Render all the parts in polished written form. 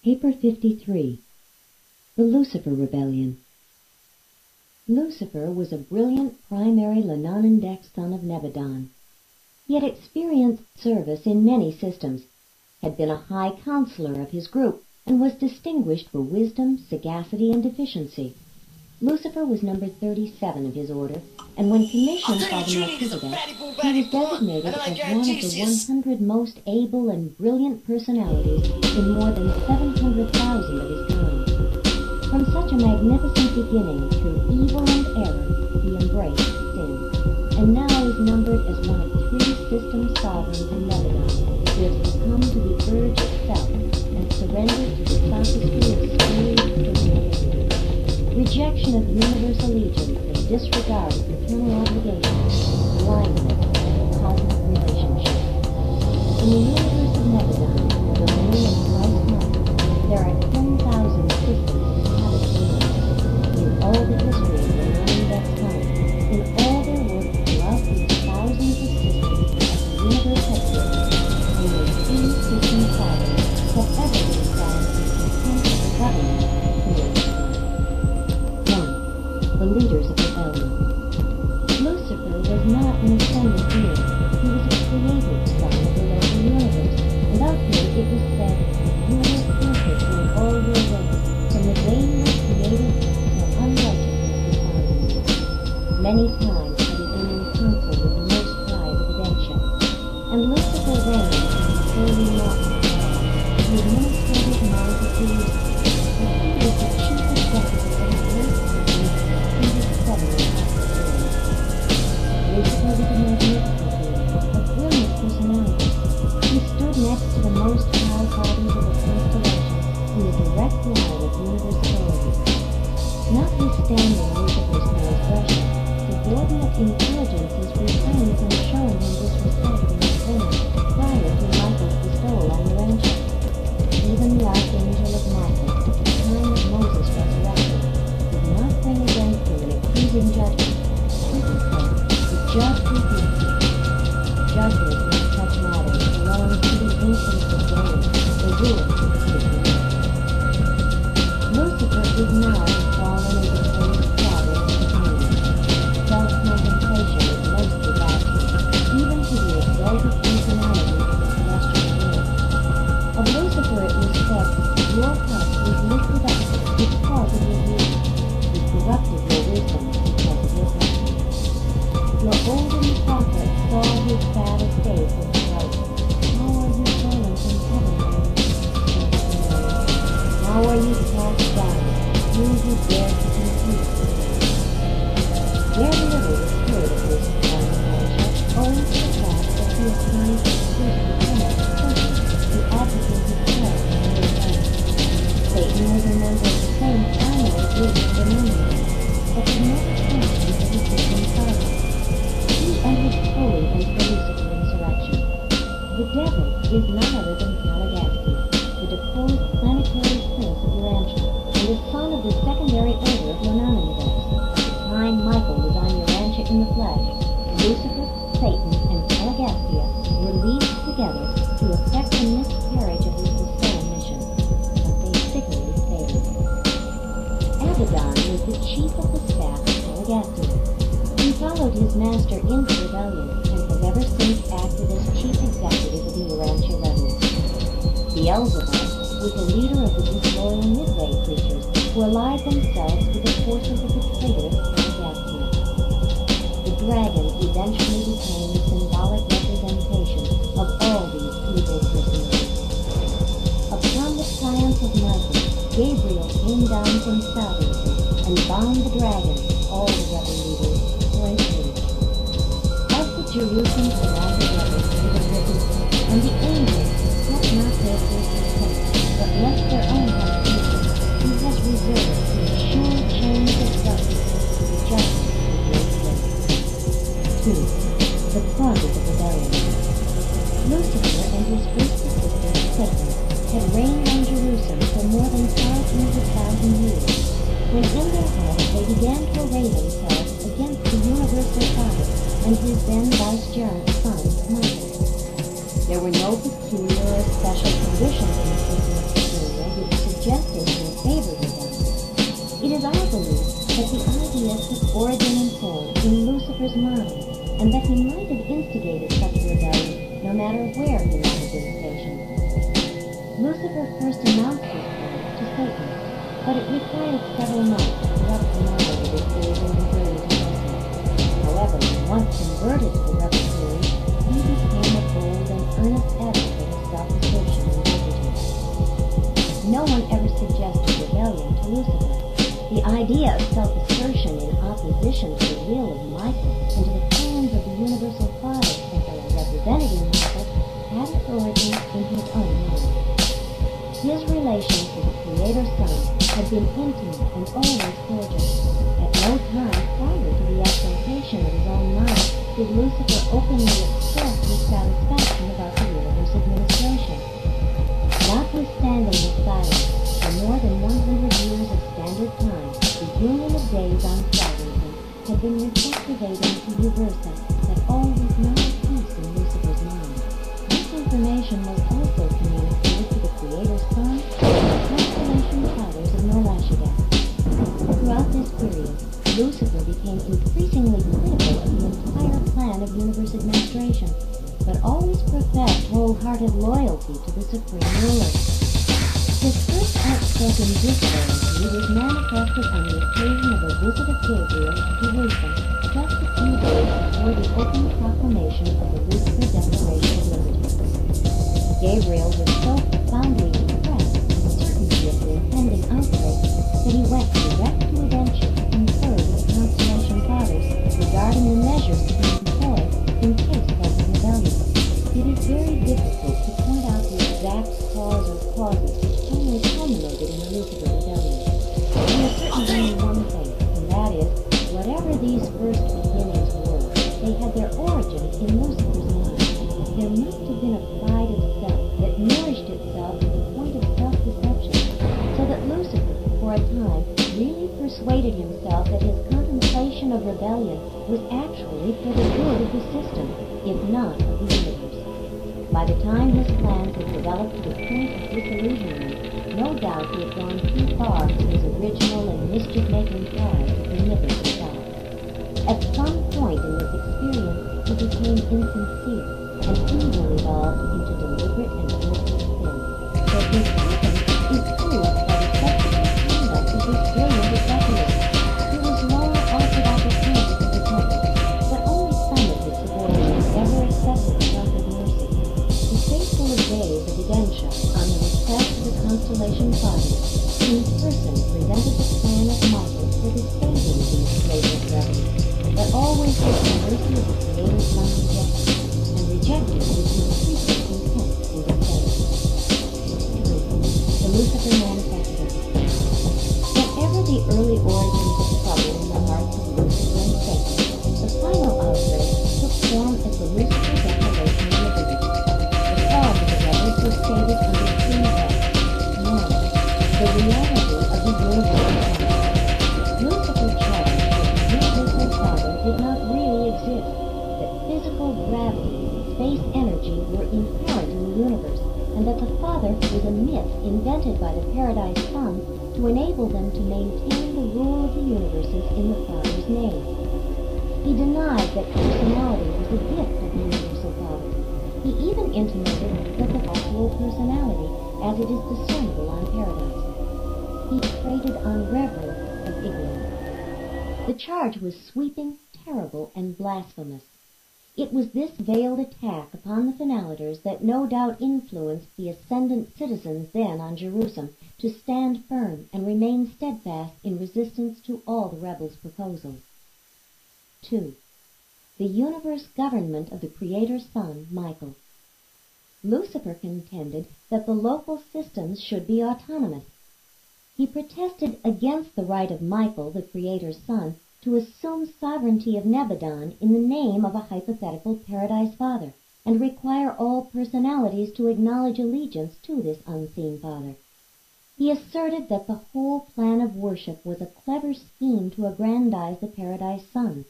Paper 53. The Lucifer Rebellion. Lucifer was a brilliant primary Lenonendex son of Nebadon. He had experienced service in many systems, had been a high counselor of his group, and was distinguished for wisdom, sagacity, and efficiency. Lucifer was numbered 37 of his order, and when commissioned by the Melchizedek, he was designated as one of the 100 most able and brilliant personalities in more than 700,000 of his kind. From such a magnificent beginning, through evil and error, he embraced sin, and now is numbered as one of 3 system sovereigns in Nebadon who have succumbed to the urge itself and surrendered to the sophistry of spurious personality. Rejection of universal allegiance and disregard of eternal obligations, blindness of cosmic relationships. In the universe of Nebadon, the domain of Christ's mind, there are 10,000 systems inhabiting in all the history of the Lenonendex time. In all their work throughout these thousands of systems of the universe headquarters, only 3 system sovereigns have ever been found in contempt of the government of creation. The leaders of rebellion. Lucifer was not an ascended being. He was a created son of the local universe, and of him it was said, "You were perfect in all your ways, from the day you were created till unrighteousness was found in you." Many times had he been in council with the Most High Providentia, and Lucifer reigned in the holy mountain of God. He administrated multitudes, but he was the chief executive of a great Lucifer was a magnificent being, a brilliant personality. He stood next to the most high bodies of the constellation in the direct line of universality. Notwithstanding Lucifer's transgression, subordinate intelligences refrained from showing him disrespect in his honor prior to Michael's bestowal on Urantia. Even the archangel of Michael, at the time of Moses' resurrection, did not bring against him an accusing judgment. Judge rebukes. Judgment in such matters belongs to the ancients of days, the rulers of the system. Lucifer is now the fallen and deposed father of the kingdom. Self-contemplation is most disastrous, even to the exalted personality of the celestial world. Of Lucifer it was said, "Your heart was lifted up because of your youth. He corrupted your wisdom because of your heart." Your olden prophet saw his sad estate and cried, "How are you fallen from heaven, How are you cast down, you who dare to compete with me?" Very little was heard of this time of worship, owing to the fact that he assigned his person to advocate his cause in the land. Satan was a member of the same family group of the Lemonians, but could never come into the system father. He entered fully into the Lucifer insurrection. The devil is none other than Caligastia, the deposed planetary prince of Urantia, and the son of the secondary order of Lenonendex. At the time Michael was on Urantia in the flesh, Lucifer, Satan, and Caligastia were leagued together to effect the miscarriage of his bestowing mission, but they signally failed. Abaddon was the chief of the staff of Caligastia. He followed his master into rebellion, and has ever since acted as chief executive of the Urantia rebels. Beelzebub was the leader of the disloyal midway creatures, who allied themselves with the forces of the traitor Caligastia. The dragon eventually became the symbolic representation of all these evil personages. Upon the triumph of Michael, Gabriel came down from Salvation and bound the dragon, all the rebel leaders, for an age. Of the Jerusalem surrounded rebels it was written, "And the angels accept not their person's hate, but left their own habitation, he has reserved in sure chains of darkness to the justice of the great day." 2. The causes of rebellion. Lucifer and his first assistant, Satan, had reigned on Jerusalem for more than 500,000 years. When in their hearts they began to array themselves against the universal Father and his then vicegerent son, Michael. There were no peculiar or special conditions in the system of security. Gabriel who was suggesting in favor of rebellion. It is our belief that the idea took origin and form in Lucifer's mind, and that he might have instigated such a rebellion no matter where he might have been stationed. Lucifer first announced his plan to Satan, but it required several months to corrupt the mind of his evil and brilliant associate. However, once converted to the rebel theory, he became a bold and earnest advocate of self-assertion and liberty. No one ever suggested rebellion to Lucifer. The idea of self-assertion in opposition to the will of Michael and to the plans of the Universal Father representing Michael had its origin in his own mind. His relation to the Creator's Son had been intimate and always cordial. At no time prior to the exaltation of his own mind did Lucifer openly express his satisfaction about the universe administration. Notwithstanding his silence, for more than 100 years of standard time, the union of days on Saturday had been receptivating to Uversa that all was not at peace in Lucifer's mind. This information was also communicated to the Creator's Son and the constellation fathers of Norlashidah. Throughout this period, Lucifer became increasingly critical of the entire plan of universe administration, but always professed wholehearted loyalty to the Supreme Ruler. His first outspoken disloyalty was manifested on the occasion of a visit of Gabriel to Jerusalem just a few days before the open proclamation of the Lucifer Declaration of Liberty. Gabriel was so profoundly impressed with the certainty of the impending outbreak that he went direct to Aventia to confer with the Constellation Fathers regarding the measures to be employed in case of open rebellion. It is very difficult to point out the exact cause or causes which finally culminated in the Lucifer rebellion. We are certain only one thing, and that is, whatever these first beginnings were, they had their origin in Lucifer's mind. There must have been a pride of self that nourished itself to the point of self-deception, so that Lucifer, for a time, really persuaded himself that his contemplation of rebellion was actually for the good of the system, if not of the universe. By the time his plans had developed to the point of disillusionment, no doubt he had gone too far from his original and mischief-making pride to nibble himself. At some point in this experience, he became insincere, and evil evolved into deliberate and willful sin. But his purpose improved by the subsequent conduct of his brilliant executive. He was long offered opportunities of repentance, but only some of his subordinates ever accepted the offered mercy. The faithful of days of Aventia, on the request of the Constellation Fathers, in person presented the plan of Michael for disposing of these flagrant rebels, but always with the mercy of the Creator's Son rejected, and rejected with increasing contempt and disdain. The Lucifer Manifesto. Whatever the early origins of trouble in the hearts of Lucifer and Satan, the final outbreak took form as the Lucifer Declaration of Liberty. The cause of the rebels was stated under three heads. 1. The reality of the universal Father. Lucifer charged that the universal Father did not really exist, that physical gravity and space energy were inherent in the universe, and that the Father was a myth invented by the Paradise Son to enable them to maintain the rule of the universes in the Father's name. He denied that personality was a gift of the Universal Father. He even intimated that the actual personality, as it is discernible on Paradise. He traded on reverence of ignorance. The charge was sweeping, terrible, and blasphemous. It was this veiled attack upon the Finaliters that no doubt influenced the ascendant citizens then on Jerusalem to stand firm and remain steadfast in resistance to all the rebels' proposals. 2. The universe government of the Creator's Son, Michael. Lucifer contended that the local systems should be autonomous. He protested against the right of Michael, the Creator's Son, to assume sovereignty of Nebadon in the name of a hypothetical Paradise Father, and require all personalities to acknowledge allegiance to this unseen Father. He asserted that the whole plan of worship was a clever scheme to aggrandize the Paradise Son.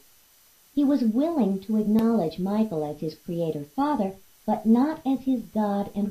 He was willing to acknowledge Michael as his Creator Father, but not as his God and